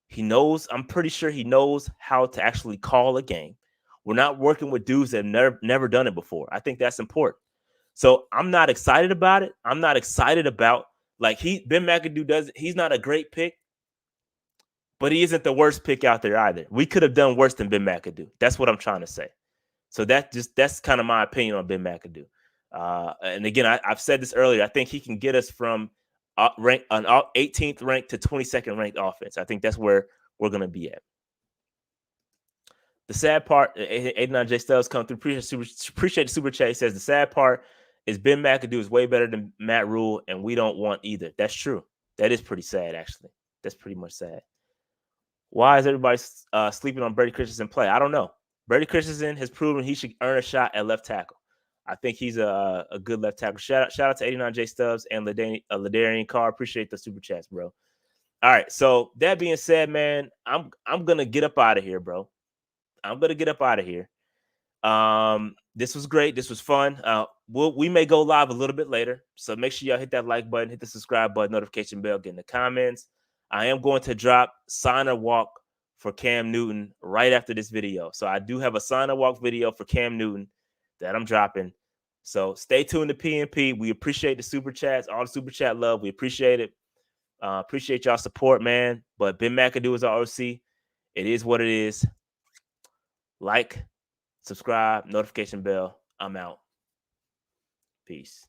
He knows, I'm pretty sure he knows how to actually call a game. We're not working with dudes that have never done it before. I think that's important. So I'm not excited about it. I'm not excited about like Ben McAdoo he's not a great pick, but he isn't the worst pick out there either. We could have done worse than Ben McAdoo. That's what I'm trying to say. So that's kind of my opinion on Ben McAdoo. And again, I've said this earlier. I think he can get us from an 18th ranked to 22nd ranked offense. I think that's where we're going to be at. The sad part, 89J Stubbs come through. Appreciate the super chat. He says the sad part is Ben McAdoo is way better than Matt Rule, and we don't want either. That's true. That is pretty sad, actually. That's pretty much sad. Why is everybody sleeping on Brady Christensen play? I don't know. Brady Christensen has proven he should earn a shot at left tackle. I think he's a good left tackle. Shout out to 89J Stubbs and Ladarian Carr. Appreciate the super chats, bro. All right. So that being said, man, I'm gonna get up out of here, bro. I'm gonna get up out of here. This was great. This was fun. We may go live a little bit later, so make sure y'all hit that like button, hit the subscribe button, notification bell, get in the comments. I am going to drop signer walk for Cam Newton right after this video. So I do have a signer walk video for Cam Newton that I'm dropping. So stay tuned to PNP. We appreciate the super chats, all the super chat love. We appreciate it. Appreciate y'all support, man. But Ben McAdoo is our OC. It is what it is. Like, subscribe, notification bell. I'm out. Peace.